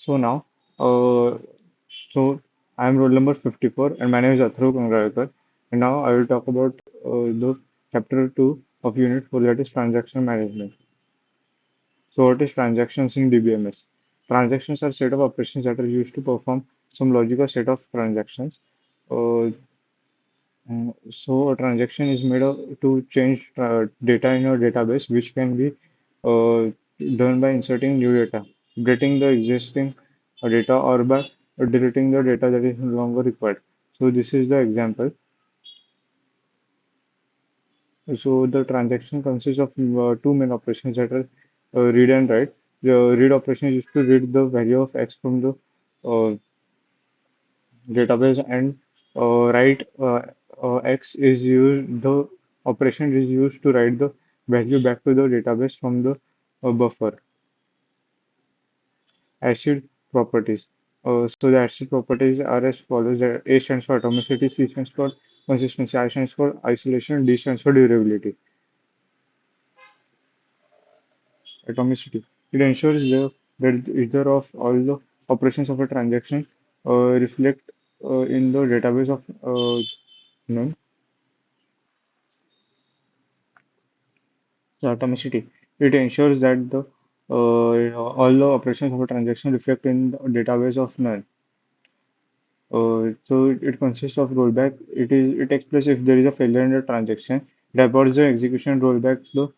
So now, uh, so I'm roll number 54, and my name is Athru Kangarkar. And now I will talk about the chapter 2 of Unit 4, that is transaction management. So, what is transactions in DBMS? Transactions are set of operations that are used to perform some logical set of transactions. Uh, so, a transaction is made to change data in a database, which can be uh, done by inserting new data, getting the existing data, or by deleting the data that is no longer required. So, this is the example. So, the transaction consists of two main operations that are read and write. The read operation is used to read the value of x from the database, and write x is used, the operation is used to write the value back to the database from the buffer. Acid properties. So the acid properties are as follows. A stands for atomicity, C stands for consistency, I stands for isolation, D stands for durability. Atomicity. It ensures that either of all the operations of a transaction reflect in the database of none. So atomicity. It ensures that all the operations of a transaction reflect in the database of none. So it consists of rollback. It takes place if there is a failure in the transaction. It aborts the execution rollback the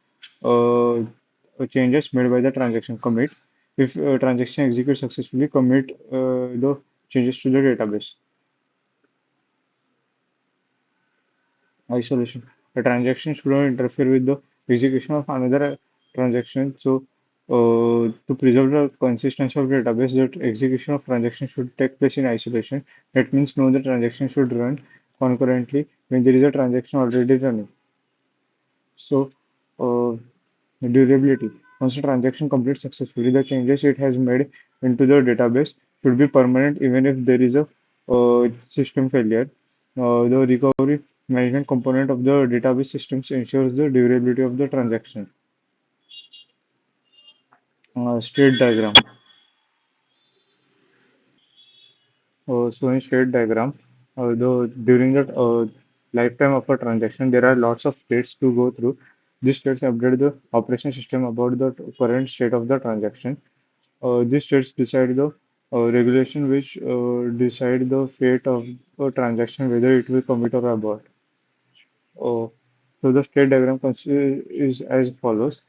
changes made by the transaction commit. If transaction executes successfully, commit the changes to the database. Isolation. A transaction should not interfere with the execution of another transaction. So, to preserve the consistency of the database, that execution of transaction should take place in isolation. That means no other transaction should run concurrently when there is a transaction already running. So, uh, durability. Once a transaction completes successfully, the changes it has made into the database should be permanent even if there is a system failure. The recovery management component of the database systems ensures the durability of the transaction. State diagram. So in state diagram, during the lifetime of a transaction, there are lots of states to go through. These states update the operation system about the current state of the transaction. These states decide the regulation which decide the fate of a transaction, whether it will commit or abort. Uh, so the state diagram is as follows.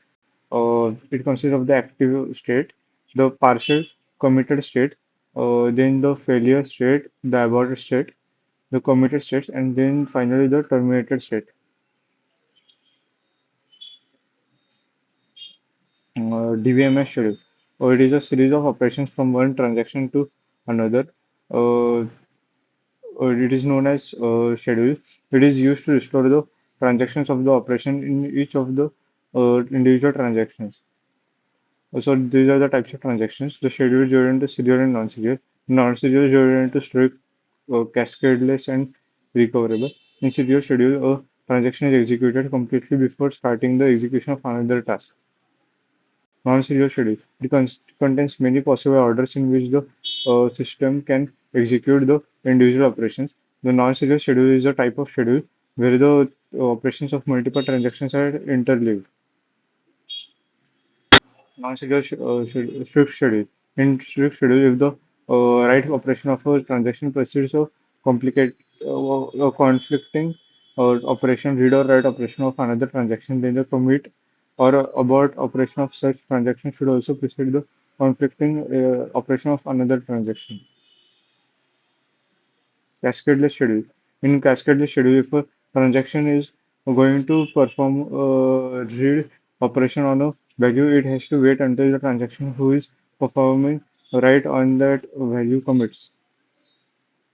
It consists of the active state, the partial committed state, then the failure state, the aborted state, the committed states, and then finally the terminated state. DVMS schedule. It is a series of operations from one transaction to another. Uh, it is known as schedule. It is used to restore the transactions of the operation in each of the individual transactions. So these are the types of transactions. The schedule is divided into serial and non-serial. Non-serial is divided into strict, cascadeless, and recoverable. In serial schedule, a transaction is executed completely before starting the execution of another task. Non-serial schedule. It contains many possible orders in which the system can execute the individual operations. The non-serial schedule is a type of schedule where the operations of multiple transactions are interleaved. Non-serial strict schedule. In strict schedule, if the right operation of a transaction proceeds a complicate a conflicting operation, read or write operation of another transaction, then the commit or abort operation of such transaction should also precede the conflicting operation of another transaction. Cascadeless schedule. In cascadeless schedule, if a transaction is going to perform a read operation on a value, it has to wait until the transaction who is performing right on that value commits.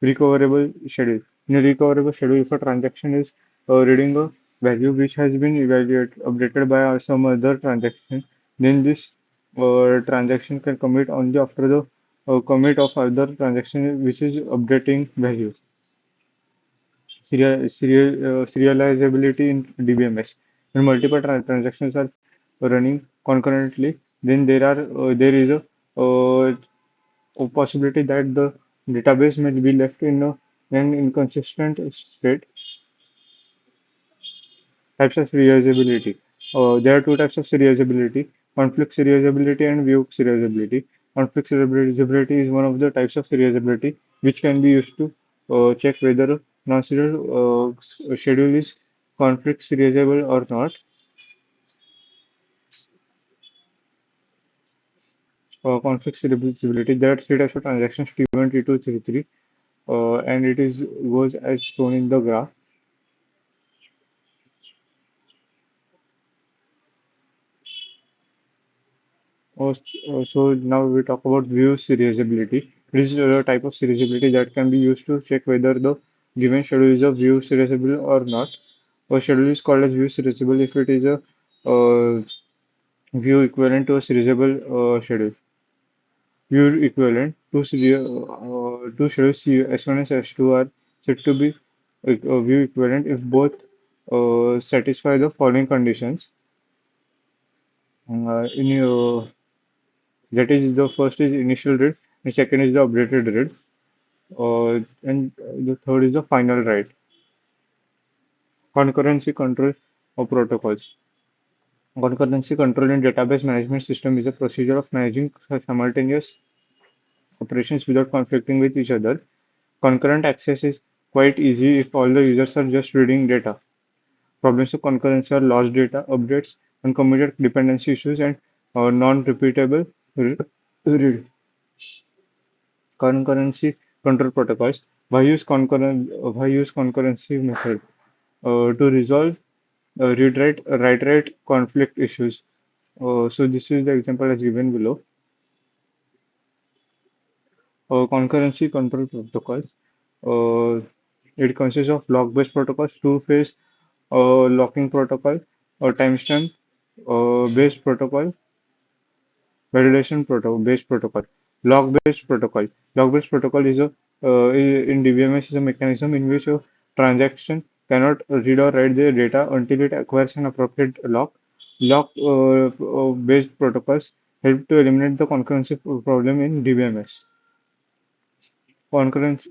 Recoverable schedule. In a recoverable schedule, if a transaction is reading a value which has been evaluated, updated by some other transaction, then this transaction can commit only after the commit of other transaction which is updating value. Serializability in DBMS. When multiple transactions are running concurrently, then there is a a possibility that the database may be left in an inconsistent state. Types of serializability. There are two types of serializability: conflict serializability and view serializability. Conflict serializability is one of the types of serializability which can be used to check whether a non-serial schedule is conflict serializable or not. Conflict serializability. There are three types of transactions: T1, T2, T3, and it is goes as shown in the graph. So now we talk about view serializability. This is a type of serializability that can be used to check whether the given schedule is a view serializable or not. A schedule is called as view serializable if it is a uh, view equivalent to a serializable schedule. View equivalent to two schedules S1 and S2 are said to be view equivalent if both satisfy the following conditions. In That is, the first is initial read, and second is the updated read, and the third is the final write. Concurrency control of protocols. Concurrency control in database management system is a procedure of managing simultaneous operations without conflicting with each other. Concurrent access is quite easy if all the users are just reading data. Problems of concurrency are lost data, updates, uncommitted dependency issues, and non-repeatable read. Concurrency control protocols. Why use concurrency method to resolve write-write conflict issues. So this is the example as given below. Concurrency control protocols. Uh, it consists of lock-based protocols, two-phase locking protocol, a timestamp based protocol, validation protocol based protocol, log-based protocol. Log-based protocol is a in DBMS is a mechanism in which a transaction cannot read or write the data until it acquires an appropriate lock. Log based protocols help to eliminate the concurrency problem in DBMS. Concurrence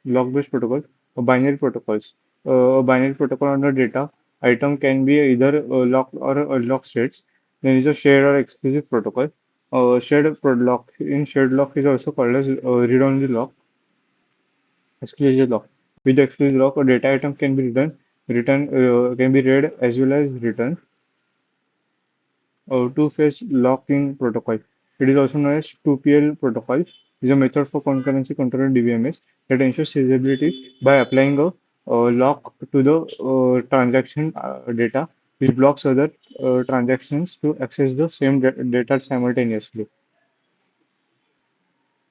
Log-based protocol, binary protocols. A binary protocol on a data item can be either locked or unlocked states. There is a shared or exclusive protocol. Lock in shared lock is also called as read-only lock, exclusive lock. With the exclusive lock, a data item can be can be read as well as written. Two-phase locking protocol. It is also known as 2PL protocol. Is a method for concurrency control in DBMS that ensures feasibility by applying a lock to the transaction data, which blocks other transactions to access the same data simultaneously.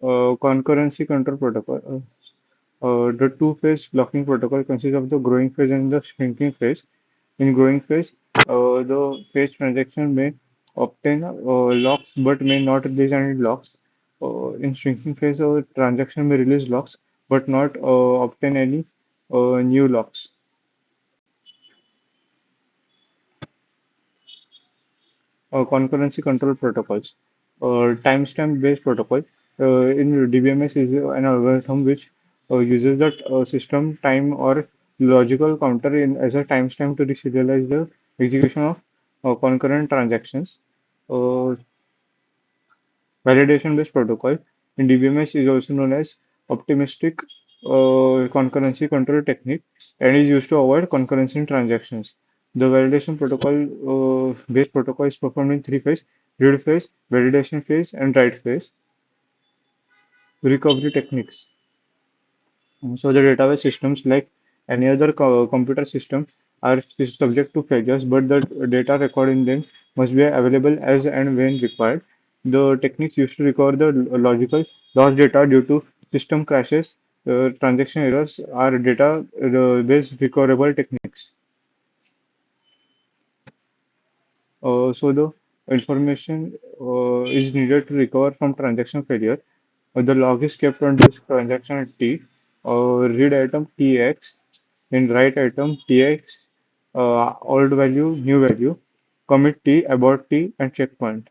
Concurrency control protocol. The two-phase locking protocol consists of the growing phase and the shrinking phase. In growing phase, the phase transaction may obtain locks but may not release any locks. In shrinking phase, a transaction may release locks but not obtain any new locks. Concurrency control protocols. Timestamp based protocol in DBMS is an algorithm which uses the system time or logical counter as a timestamp to serialize the execution of concurrent transactions. Uh, Validation based protocol in DBMS is also known as optimistic concurrency control technique and is used to avoid concurrency in transactions. The validation protocol based protocol is performed in three phases: read phase, validation phase, and write phase. Recovery techniques. So the database systems, like any other computer system, are subject to failures, but the data recorded in them must be available as and when required. The techniques used to recover the logical lost data due to system crashes, transaction errors are data-based recoverable techniques. So the information is needed to recover from transaction failure. The log is kept on this transaction T, read item TX, then write item TX, old value, new value, commit T, abort T, and checkpoint.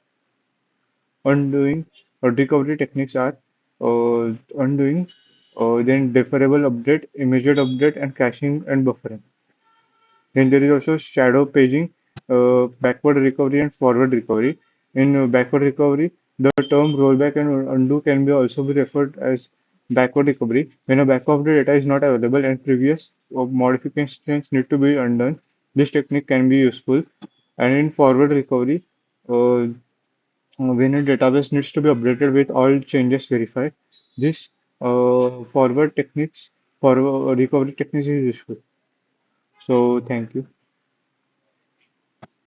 undoing or recovery techniques are undoing, then deferrable update, immediate update, and caching and buffering. Then there is also shadow paging, backward recovery, and forward recovery. In backward recovery, the term rollback and undo can be also be referred as backward recovery. When a backup data is not available and previous modifications need to be undone, this technique can be useful. And in forward recovery, when a database needs to be updated with all changes verified, this forward recovery techniques is useful. So thank you.